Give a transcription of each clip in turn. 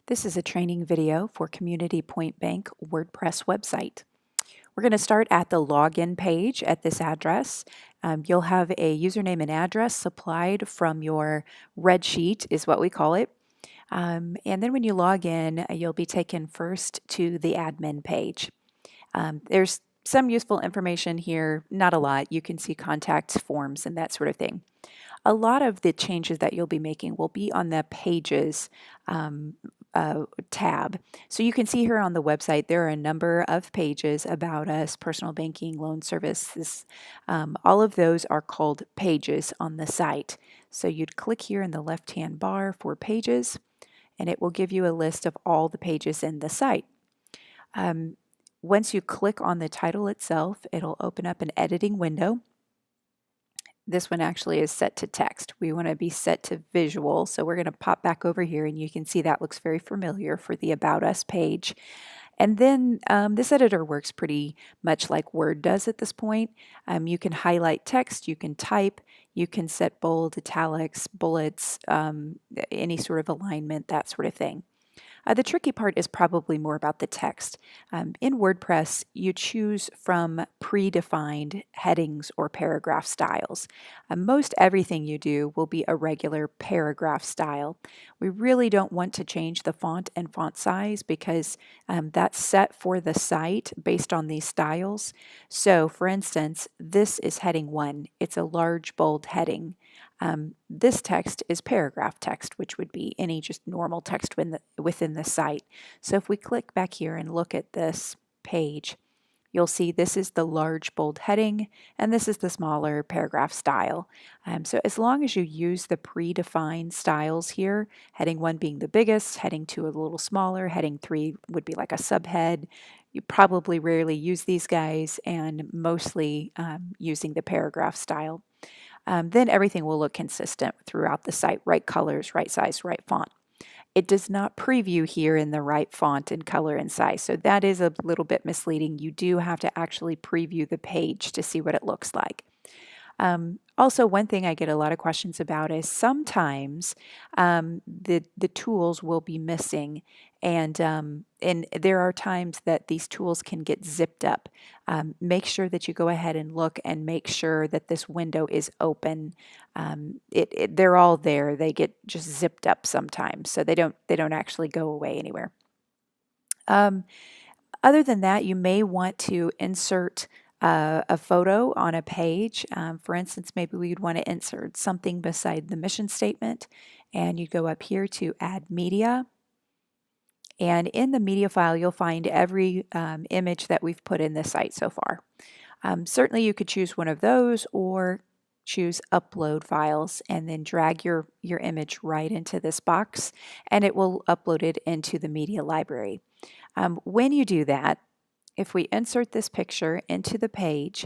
This is a training video for Community Point Bank WordPress website. We're going to start at the login page at this address. You'll have a username and address supplied from your red sheet is what we call it. And then when you log in, you'll be taken first to the admin page. There's some useful information here, not a lot. You can see contact forms and that sort of thing. A lot of the changes that you'll be making will be on the pages tab. So you can see here on the website there are a number of pages about us, personal banking, loan services. All of those are called pages on the site. So you'd click here in the left-hand bar for pages, and it will give you a list of all the pages in the site. Once you click on the title itself, it'll open up an editing window. This one actually is set to text. We want to be set to visual, so we're going to pop back over here and you can see that looks very familiar for the About Us page. And then this editor works pretty much like Word does at this point. You can highlight text, you can type, you can set bold, italics, bullets, any sort of alignment, that sort of thing. The tricky part is probably more about the text. In WordPress, you choose from predefined headings or paragraph styles. Most everything you do will be a regular paragraph style. We really don't want to change the font and font size because that's set for the site based on these styles. So for instance, this is heading 1. It's a large bold heading. This text is paragraph text, which would be any just normal text within the site. So if we click back here and look at this page, you'll see this is the large bold heading and this is the smaller paragraph style. So as long as you use the predefined styles here, heading 1 being the biggest, heading 2 a little smaller, heading 3 would be like a subhead. You probably rarely use these guys and mostly using the paragraph style. Then everything will look consistent throughout the site, right colors, right size, right font. It does not preview here in the right font and color and size, so that is a little bit misleading. You do have to actually preview the page to see what it looks like. Also, one thing I get a lot of questions about is sometimes the tools will be missing, and there are times that these tools can get zipped up. Make sure that you go ahead and look and make sure that this window is open. They're all there. They get just zipped up sometimes, so they don't actually go away anywhere. Other than that, you may want to insert a photo on a page. For instance, maybe we'd want to insert something beside the mission statement, and you go up here to add media. And in the media file, you'll find every image that we've put in the site so far. Certainly you could choose one of those or choose upload files and then drag your image right into this box and it will upload it into the media library. When you do that, if we insert this picture into the page,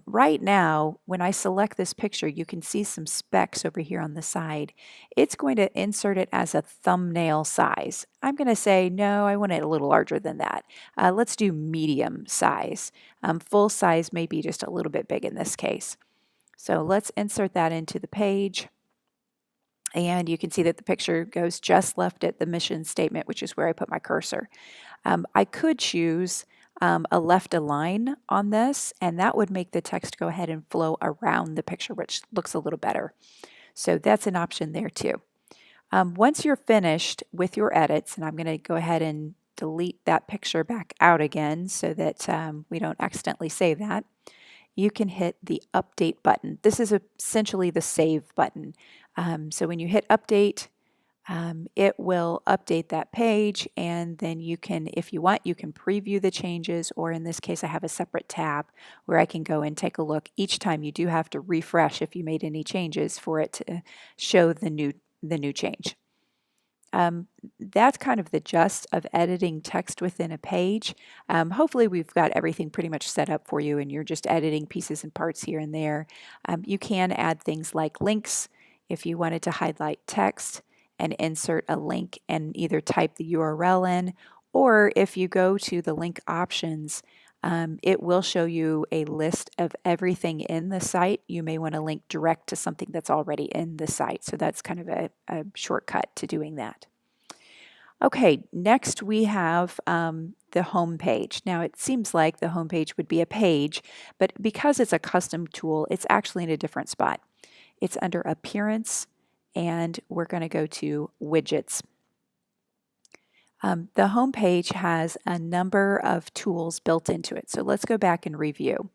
right now, when I select this picture, you can see some specs over here on the side. It's going to insert it as a thumbnail size. I'm going to say, no, I want it a little larger than that. Let's do medium size. Full size may be just a little bit big in this case. So let's insert that into the page. And you can see that the picture goes just left at the mission statement, which is where I put my cursor. I could choose a left align on this, and that would make the text go ahead and flow around the picture, which looks a little better. So that's an option there too. Once you're finished with your edits, and I'm going to go ahead and delete that picture back out again so that we don't accidentally save that, you can hit the update button. This is essentially the save button. So when you hit update, it will update that page, and then you can, if you want, you can preview the changes, or in this case I have a separate tab where I can go and take a look. Each time you do have to refresh if you made any changes for it to show the new change. That's kind of the gist of editing text within a page. Hopefully we've got everything pretty much set up for you and you're just editing pieces and parts here and there. You can add things like links if you wanted to highlight text and insert a link and either type the URL in, or if you go to the link options, it will show you a list of everything in the site. You may want to link direct to something that's already in the site, so that's kind of a shortcut to doing that. Okay, next we have the home page. Now it seems like the home page would be a page, but because it's a custom tool, it's actually in a different spot. It's under Appearance, and we're going to go to Widgets. The home page has a number of tools built into it. So let's go back and review.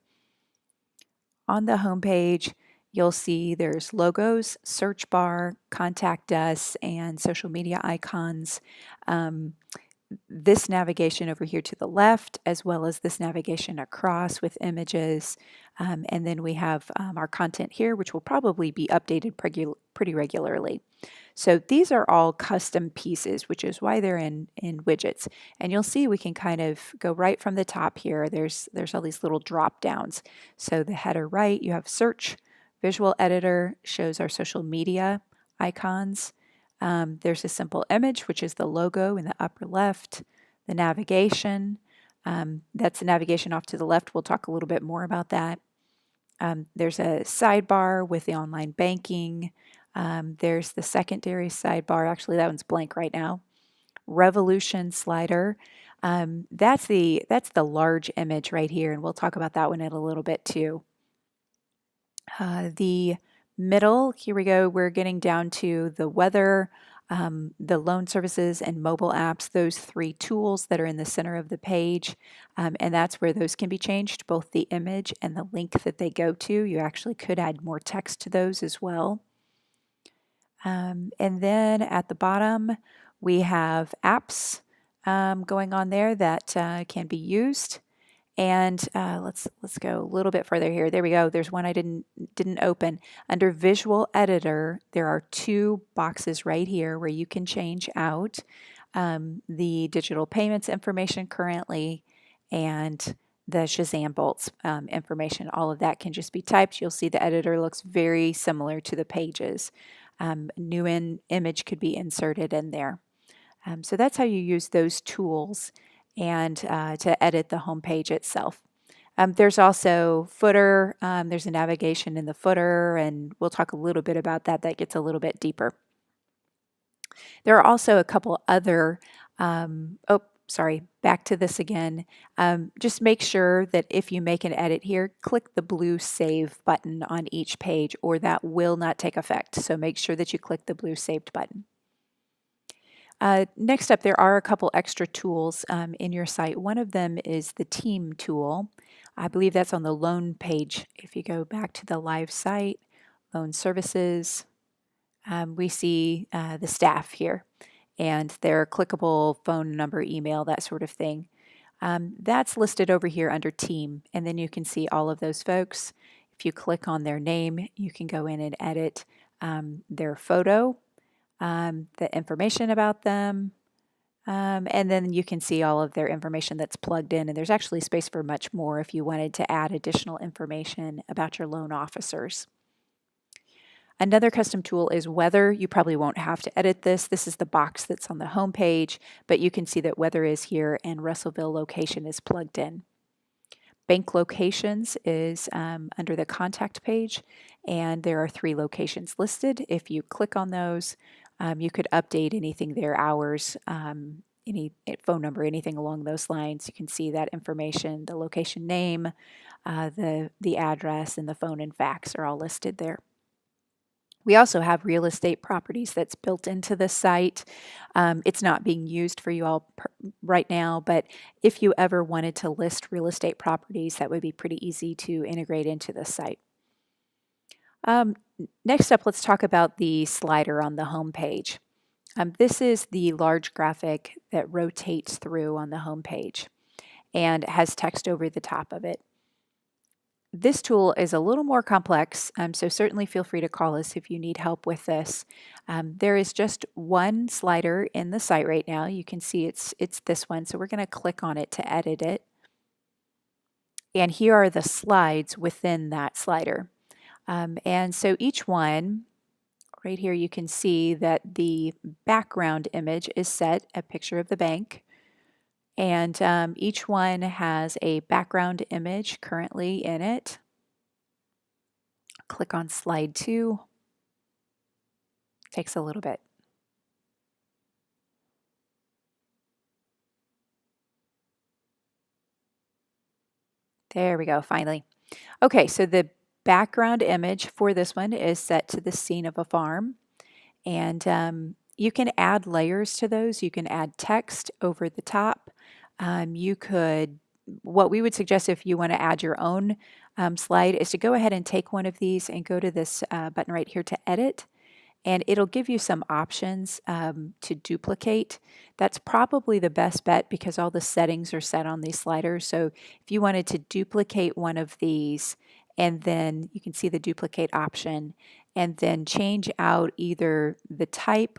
On the home page, you'll see there's logos, search bar, contact us, and social media icons. This navigation over here to the left, as well as this navigation across with images. And then we have our content here, which will probably be updated pretty regularly. So these are all custom pieces, which is why they're in widgets. And you'll see we can kind of go right from the top here. There's all these little drop downs. So the header right, you have search, visual editor shows our social media icons. There's a simple image, which is the logo in the upper left, the navigation. That's the navigation off to the left. We'll talk a little bit more about that. There's a sidebar with the online banking. There's the secondary sidebar. Actually, that one's blank right now. Revolution slider. That's the large image right here, and we'll talk about that one in a little bit too. The middle, here we go, we're getting down to the weather, the loan services and mobile apps, those three tools that are in the center of the page. And that's where those can be changed, both the image and the link that they go to. You actually could add more text to those as well. And then at the bottom, we have apps going on there that can be used. And let's go a little bit further here. There we go. There's one I didn't open. Under Visual Editor, there are two boxes right here where you can change out the digital payments information currently and the Shazam bolts information. All of that can just be typed. You'll see the editor looks very similar to the pages. New image could be inserted in there. So that's how you use those tools and to edit the home page itself. There's also footer. There's a navigation in the footer, and we'll talk a little bit about that. That gets a little bit deeper. There are also a couple other, back to this again. Just make sure that if you make an edit here, click the blue Save button on each page, or that will not take effect. So make sure that you click the blue Saved button. Next up, there are a couple extra tools in your site. One of them is the Team tool. I believe that's on the loan page. If you go back to the live site, loan services, we see the staff here and their clickable phone number, email, that sort of thing. That's listed over here under Team, and then you can see all of those folks. If you click on their name, you can go in and edit their photo, the information about them, and then you can see all of their information that's plugged in, and there's actually space for much more if you wanted to add additional information about your loan officers. Another custom tool is Weather. You probably won't have to edit this. This is the box that's on the home page, but you can see that Weather is here and Russellville location is plugged in. Bank Locations is under the contact page, and there are 3 locations listed. If you click on those, you could update anything there, hours, any phone number, anything along those lines. You can see that information, the location name, the address, and the phone and fax are all listed there. We also have real estate properties that's built into the site. It's not being used for you all right now, but if you ever wanted to list real estate properties, that would be pretty easy to integrate into the site. Next up, let's talk about the slider on the home page. This is the large graphic that rotates through on the home page and has text over the top of it. This tool is a little more complex, so certainly feel free to call us if you need help with this. There is just one slider in the site right now. You can see it's this one, so we're going to click on it to edit it. And here are the slides within that slider. And so each one, right here you can see that the background image is set, a picture of the bank. And each one has a background image currently in it. Click on slide 2. Takes a little bit. There we go, finally. Okay, so the background image for this one is set to the scene of a farm. And you can add layers to those. You can add text over the top. You could, what we would suggest if you want to add your own slide is to go ahead and take one of these and go to this button right here to edit. And it'll give you some options to duplicate. That's probably the best bet because all the settings are set on these sliders. So if you wanted to duplicate one of these, and then you can see the duplicate option, and then change out either the type.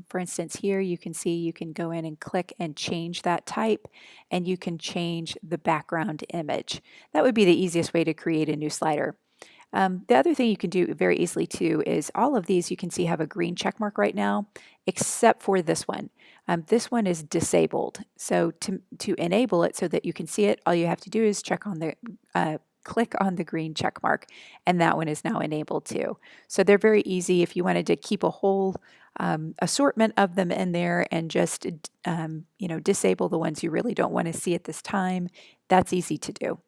For instance, here you can see you can go in and click and change that type, and you can change the background image. That would be the easiest way to create a new slider. The other thing you can do very easily too is all of these you can see have a green check mark right now, except for this one. This one is disabled. So to enable it so that you can see it, all you have to do is check on the click on the green check mark, and that one is now enabled too. So they're very easy if you wanted to keep a whole assortment of them in there and just disable the ones you really don't want to see at this time. That's easy to do.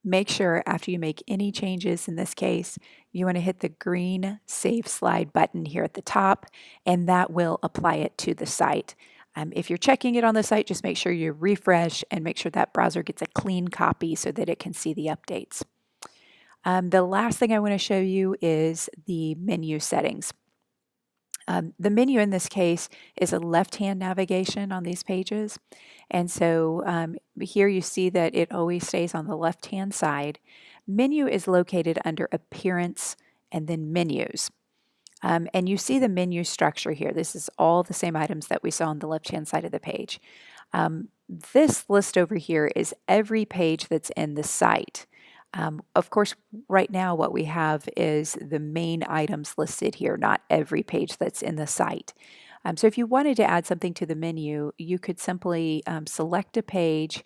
Make sure after you make any changes in this case, you want to hit the green Save Slide button here at the top, and that will apply it to the site. If you're checking it on the site, just make sure you refresh and make sure that browser gets a clean copy so that it can see the updates. The last thing I want to show you is the menu settings. The menu in this case is a left-hand navigation on these pages. And so here you see that it always stays on the left-hand side. Menu is located under Appearance and then Menus. And you see the menu structure here. This is all the same items that we saw on the left-hand side of the page. This list over here is every page that's in the site. Of course, right now what we have is the main items listed here, not every page that's in the site. So if you wanted to add something to the menu, you could simply select a page.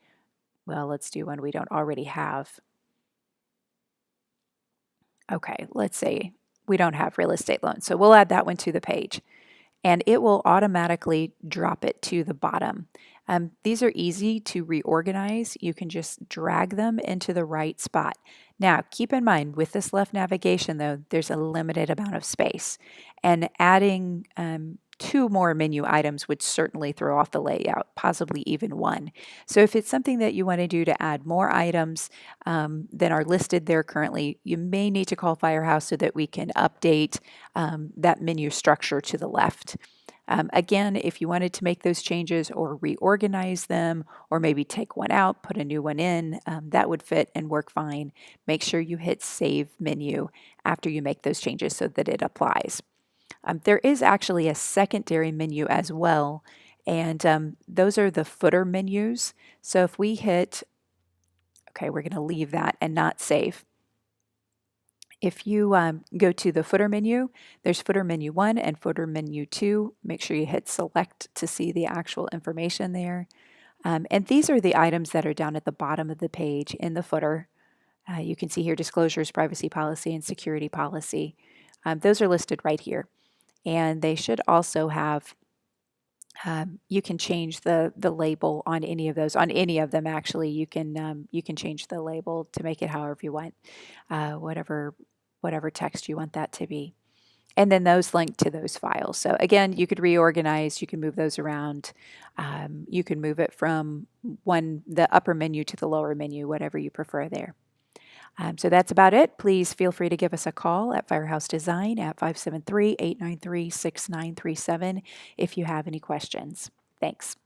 Well, let's do one we don't already have. Okay, let's say we don't have real estate loans, so we'll add that one to the page. And it will automatically drop it to the bottom. These are easy to reorganize. You can just drag them into the right spot. Now, keep in mind, with this left navigation, though, there's a limited amount of space. And adding 2 more menu items would certainly throw off the layout, possibly even 1. So if it's something that you want to do to add more items than are listed there currently, you may need to call Firehouse so that we can update that menu structure to the left. Again, if you wanted to make those changes or reorganize them, or maybe take one out, put a new one in, that would fit and work fine. Make sure you hit Save Menu after you make those changes so that it applies. There is actually a secondary menu as well, and those are the footer menus. So if we hit, okay, we're going to leave that and not save. If you go to the footer menu, there's footer menu 1 and footer menu 2. Make sure you hit select to see the actual information there. And these are the items that are down at the bottom of the page in the footer. You can see here disclosures, privacy policy, and security policy. Those are listed right here. And they should also have, you can change the label on any of those. On any of them, actually, you can change the label to make it however you want, whatever text you want that to be. And then those link to those files. So again, you could reorganize, you can move those around. You can move it from the upper menu to the lower menu, whatever you prefer there. So that's about it. Please feel free to give us a call at Firehouse Design at 573-893-6937 if you have any questions. Thanks.